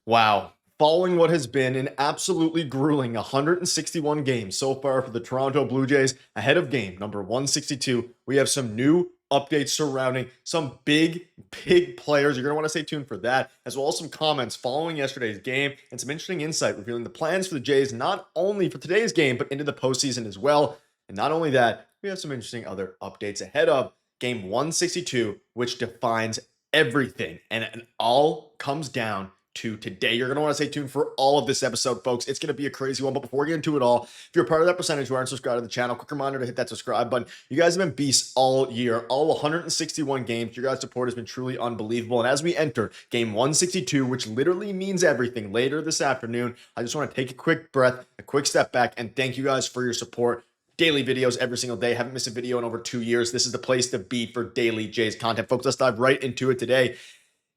Wow. Following what has been an absolutely grueling 161 games so far for the Toronto Blue Jays, ahead of game number 162, we have some new updates surrounding some big players. You're going to want to stay tuned for that, as well as some comments following yesterday's game and some interesting insight revealing the plans for the Jays, not only for today's game, but into the postseason as well. And not only that, we have some interesting other updates ahead of game 162, which defines everything. And it all comes down to today. You're going to want to stay tuned for all of this episode, folks. It's going to be a crazy one. But before we get into it all, if you're part of that percentage who aren't subscribed to the channel, quick reminder to hit that subscribe button. You guys have been beasts all year, all 161 games. Your guys' support has been truly unbelievable. And as we enter game 162, which literally means everything later this afternoon, I just want to take a quick breath, a quick step back, and thank you guys for your support. Daily videos every single day. Haven't missed a video in over 2 years. This is the place to be for daily Jays content. Folks, let's dive right into it today.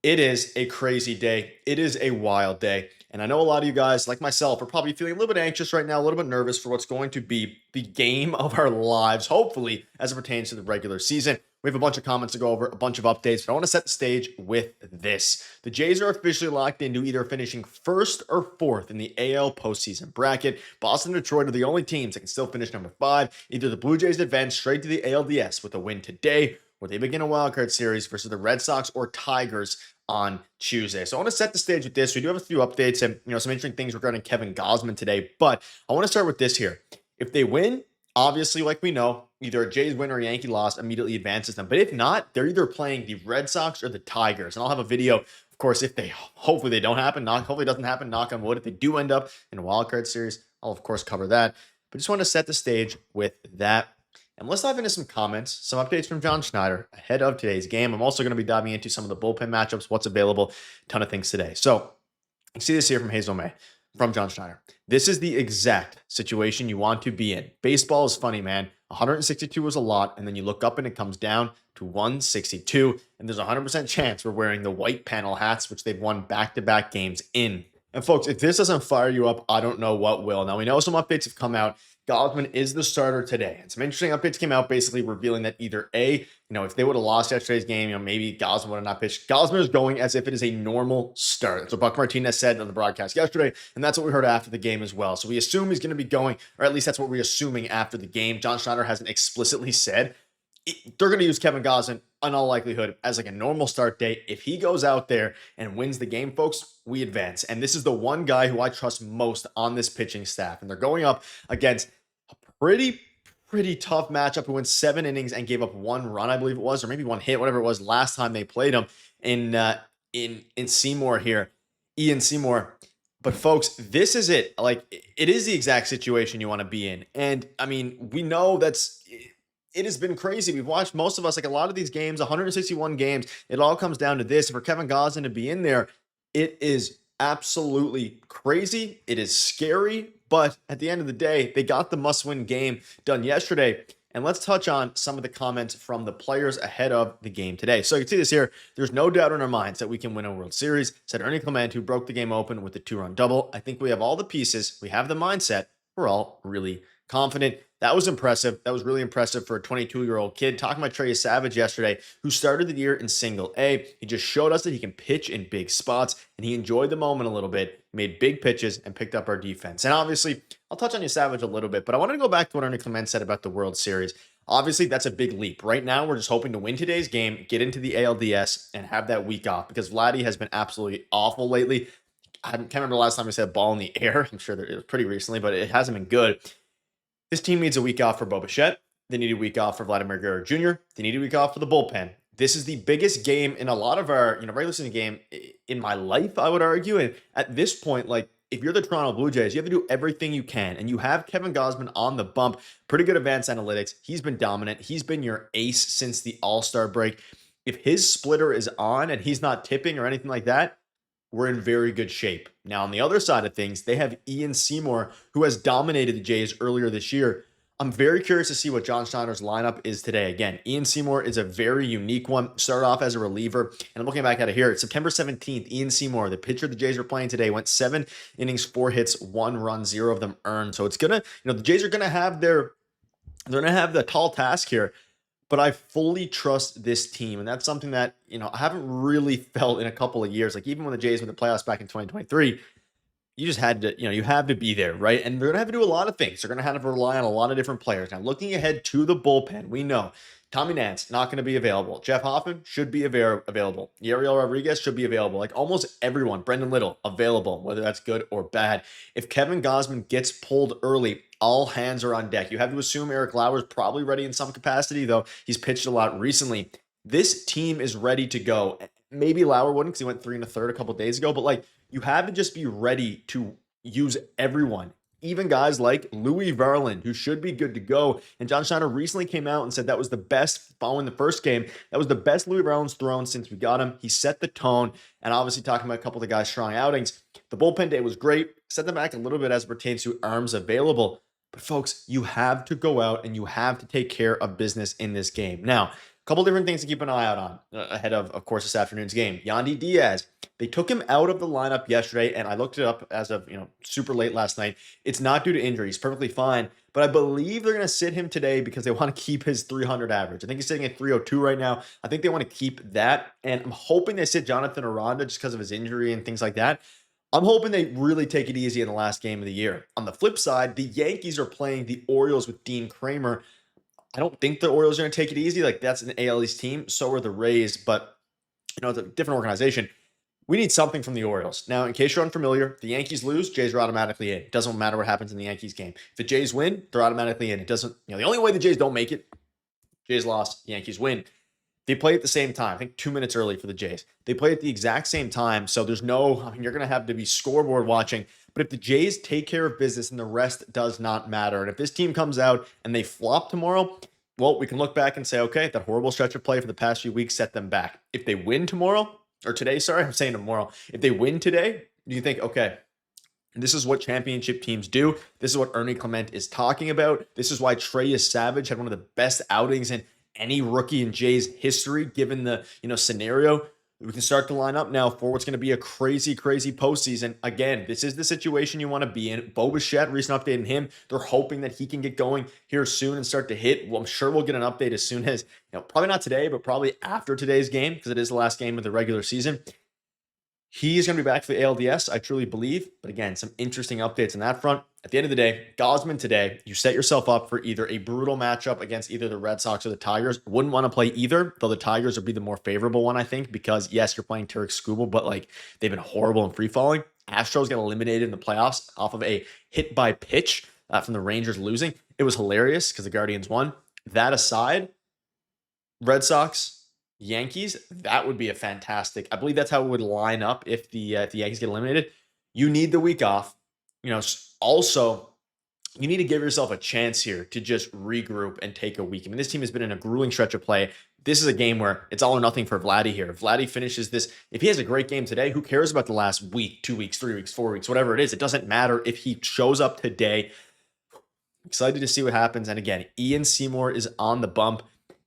It is a crazy day. It is a wild day. And I know a lot of you guys, like myself, are probably feeling a little bit anxious right now, a little bit nervous for what's going to be the game of our lives, hopefully, as it pertains to the regular season. We have a bunch of comments to go over, a bunch of updates, but I want to set the stage with this. The Jays are officially locked into either finishing first or fourth in the AL postseason bracket. Boston and Detroit are the only teams that can still finish number 5. Either the Blue Jays advance straight to the ALDS with a win today, or they begin a wildcard series versus the Red Sox or Tigers on Tuesday. So I want to set the stage with this. We do have a few updates and some interesting things regarding Kevin Gausman today, but I want to start with this here. If they win, obviously, like we know, either a Jays win or a Yankee loss immediately advances them. But if not, they're either playing the Red Sox or the Tigers. And I'll have a video, of course, if they hopefully they don't happen, hopefully it doesn't happen, knock on wood. If they do end up in a wildcard series, I'll of course cover that. But just want to set the stage with that. And let's dive into some comments, some updates from John Schneider ahead of today's game. I'm also going to be diving into some of the bullpen matchups, what's available, a ton of things today. So you see this here from Hazel May, from John Schneider. This is the exact situation you want to be in. Baseball is funny, man. 162 was a lot, and then you look up and it comes down to 162, and there's a 100% chance we're wearing the white panel hats, which they've won back-to-back games in. And folks, if this doesn't fire you up, I don't know what will. Now, we know some updates have come out. Gausman is the starter today. And some interesting updates came out basically revealing that either A, if they would have lost yesterday's game, maybe Gausman would have not pitched. Gausman is going as if it is a normal start. That's what Buck Martinez said on the broadcast yesterday, and that's what we heard after the game as well. So we assume he's going to be going, or at least that's what we're assuming after the game. John Schneider hasn't explicitly said. They're going to use Kevin Gausman in all likelihood as like a normal start day. If he goes out there and wins the game, folks, we advance. And this is the one guy who I trust most on this pitching staff. And they're going up against a pretty tough matchup who went 7 innings and gave up 1 run, I believe it was, or maybe 1 hit, whatever it was last time they played him in Seymour here, Ian Seymour. But folks, this is it. Like, it is the exact situation you want to be in. And I mean, we know it has been crazy. We've watched most of us, like a lot of these games, 161 games. It all comes down to this. For Kevin Gausman to be in there, it is absolutely crazy. It is scary. But at the end of the day, they got the must-win game done yesterday. And let's touch on some of the comments from the players ahead of the game today. So you can see this here. There's no doubt in our minds that we can win a World Series, said Ernie Clement, who broke the game open with the 2-run double. I think we have all the pieces. We have the mindset. We're all really confident. That was impressive. That was really impressive for a 22-year-old kid. Talking about Trey Savage yesterday, who started the year in single A. He just showed us that he can pitch in big spots, and he enjoyed the moment a little bit, made big pitches, and picked up our defense. And obviously, I'll touch on you, Savage, a little bit, but I want to go back to what Ernie Clement said about the World Series. Obviously, that's a big leap. Right now, we're just hoping to win today's game, get into the ALDS, and have that week off, because Vladdy has been absolutely awful lately. I can't remember the last time I said ball in the air. I'm sure that it was pretty recently, but it hasn't been good. This team needs a week off for Bichette. They need a week off for Vladimir Guerrero Jr. They need a week off for the bullpen. This is the biggest game in a lot of our, regular season game in my life, I would argue. And at this point, like, if you're the Toronto Blue Jays, you have to do everything you can. And you have Kevin Gausman on the bump. Pretty good advanced analytics. He's been dominant. He's been your ace since the All-Star break. If his splitter is on and he's not tipping or anything like that, we're in very good shape. Now, on the other side of things, they have Ian Seymour, who has dominated the Jays earlier this year. I'm very curious to see what John Schneider's lineup is today. Again, Ian Seymour is a very unique one. Started off as a reliever, and I'm looking back at it here. It's September 17th. Ian Seymour, the pitcher the Jays are playing today, went 7 innings, 4 hits, 1 run, 0 of them earned. So it's gonna, the Jays are gonna have the tall task here. but I fully trust this team. And that's something that, I haven't really felt in a couple of years. Like even when the Jays went to the playoffs back in 2023, you just had to, you have to be there, right? And they're going to have to do a lot of things. They're going to have to rely on a lot of different players. Now, looking ahead to the bullpen, we know Tommy Nance not going to be available. Jeff Hoffman should be available. Yariel Rodriguez should be available. Like almost everyone, Brendan Little available, whether that's good or bad. If Kevin Gausman gets pulled early, all hands are on deck. You have to assume Eric Lauer's probably ready in some capacity, though he's pitched a lot recently. This team is ready to go. Maybe Lauer wouldn't because he went 3 1/3 a couple days ago, but like you have to just be ready to use everyone. Even guys like Louis Verlin, who should be good to go. And John Schneider recently came out and said that was the best following the first game. That was the best Louis Verlin's thrown since we got him. He set the tone. And obviously talking about a couple of the guys' strong outings. The bullpen day was great. Set them back a little bit as it pertains to arms available. But folks, you have to go out and you have to take care of business in this game. Now, a couple different things to keep an eye out on ahead of course, this afternoon's game. Yandy Diaz, they took him out of the lineup yesterday, and I looked it up as of super late last night. It's not due to injury; he's perfectly fine. But I believe they're going to sit him today because they want to keep his 300 average. I think he's sitting at 302 right now. I think they want to keep that, and I'm hoping they sit Jonathan Aranda just because of his injury and things like that. I'm hoping they really take it easy in the last game of the year. On the flip side, the Yankees are playing the Orioles with Dean Kramer. I don't think the Orioles are going to take it easy. Like that's an AL East team. So are the Rays, but it's a different organization. We need something from the Orioles. Now, in case you're unfamiliar, the Yankees lose, Jays are automatically in. It doesn't matter what happens in the Yankees game. If the Jays win, they're automatically in. It doesn't, the only way the Jays don't make it, Jays lost, Yankees win. They play at the same time. I think 2 minutes early for the Jays. They play at the exact same time. So there's you're going to have to be scoreboard watching. But if the Jays take care of business and the rest does not matter, and if this team comes out and they flop tomorrow, well, we can look back and say, okay, that horrible stretch of play for the past few weeks set them back. If they win tomorrow, or today, sorry, I'm saying tomorrow. If they win today, do you think, okay, this is what championship teams do. This is what Ernie Clement is talking about. This is why Trey Savage had one of the best outings in any rookie in Jays history, given the scenario. We can start to line up now for what's going to be a crazy, crazy postseason. Again, this is the situation you want to be in. Bichette, recent update on him. They're hoping that he can get going here soon and start to hit. Well, I'm sure we'll get an update as soon as, probably not today, but probably after today's game because it is the last game of the regular season. He's going to be back for the ALDS, I truly believe. But again, some interesting updates on that front. At the end of the day, Gausman today, you set yourself up for either a brutal matchup against either the Red Sox or the Tigers. Wouldn't want to play either, though the Tigers would be the more favorable one, I think, because yes, you're playing Tarek Skubal, but like they've been horrible and free falling. Astros got eliminated in the playoffs off of a hit by pitch from the Rangers losing. It was hilarious because the Guardians won. That aside, Red Sox, Yankees, that would be a fantastic. I believe that's how it would line up if the Yankees get eliminated. You need the week off. Also, you need to give yourself a chance here to just regroup and take a week. I mean, this team has been in a grueling stretch of play. This is a game where it's all or nothing for Vladdy here. If Vladdy finishes this, if he has a great game today, who cares about the last week, 2 weeks, 3 weeks, 4 weeks, whatever it is? It doesn't matter if he shows up today. Excited to see what happens. And again, Ian Seymour is on the bump.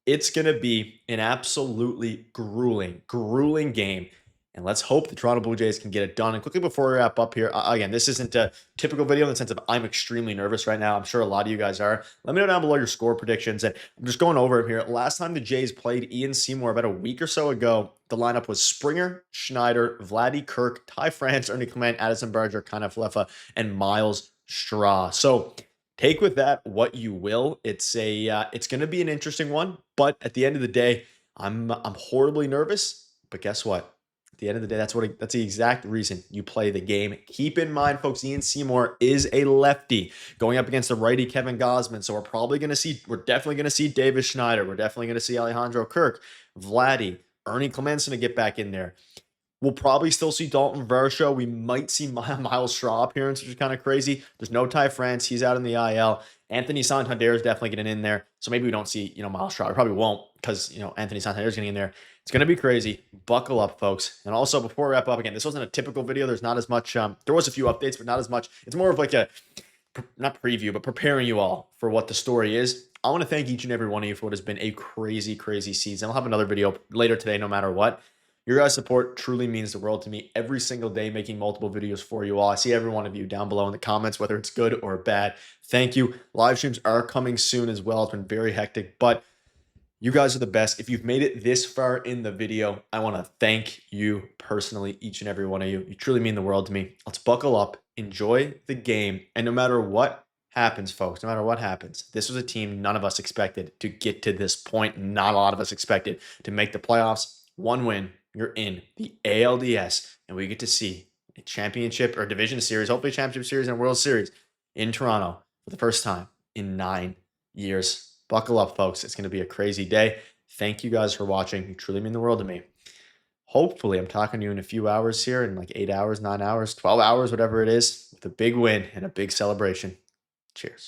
It's going to be an absolutely grueling game. And let's hope the Toronto Blue Jays can get it done. And quickly before we wrap up here, again, this isn't a typical video in the sense of I'm extremely nervous right now. I'm sure a lot of you guys are. Let me know down below your score predictions. And I'm just going over it here. Last time the Jays played Ian Seymour about a week or so ago, the lineup was Springer, Schneider, Vladdy, Kirk, Ty France, Ernie Clement, Addison Barger, Kenneth Leffa, and Miles Straw. So take with that what you will. It's going to be an interesting one, but at the end of the day, I'm horribly nervous. But guess what? At the end of the day, that's the exact reason you play the game. Keep in mind, folks, Ian Seymour is a lefty going up against the righty Kevin Gausman. So we're definitely going to see Davis Schneider. We're definitely going to see Alejandro Kirk, Vladdy, Ernie Clement's going to get back in there. We'll probably still see Dalton Varsho. We might see Miles Straw appearance, which is kind of crazy. There's no Ty France. He's out in the IL. Anthony Santander is definitely getting in there. So maybe we don't see, Miles Straw. We probably won't because, Anthony Santander is getting in there. It's going to be crazy. Buckle up, folks. And also, before we wrap up, again, this wasn't a typical video. There's not as much. There was a few updates, but not as much. It's more of like not preview, but preparing you all for what the story is. I want to thank each and every one of you for what has been a crazy, crazy season. I'll have another video later today, no matter what. Your guys' support truly means the world to me every single day, making multiple videos for you all. I see every one of you down below in the comments, whether it's good or bad. Thank you. Live streams are coming soon as well. It's been very hectic, but You guys are the best. If you've made it this far in the video, I want to thank you personally, each and every one of you. You truly mean the world to me. Let's buckle up, enjoy the game, and no matter what happens, folks, no matter what happens, this was a team none of us expected to get to this point. Not a lot of us expected to make the playoffs. One win, you're in the ALDS, and we get to see a championship or division series, hopefully a championship series and a World Series in Toronto for the first time in 9 years. Buckle up, folks. It's going to be a crazy day. Thank you guys for watching. You truly mean the world to me. Hopefully, I'm talking to you in a few hours here, in like 8 hours, 9 hours, 12 hours, whatever it is, with a big win and a big celebration. Cheers.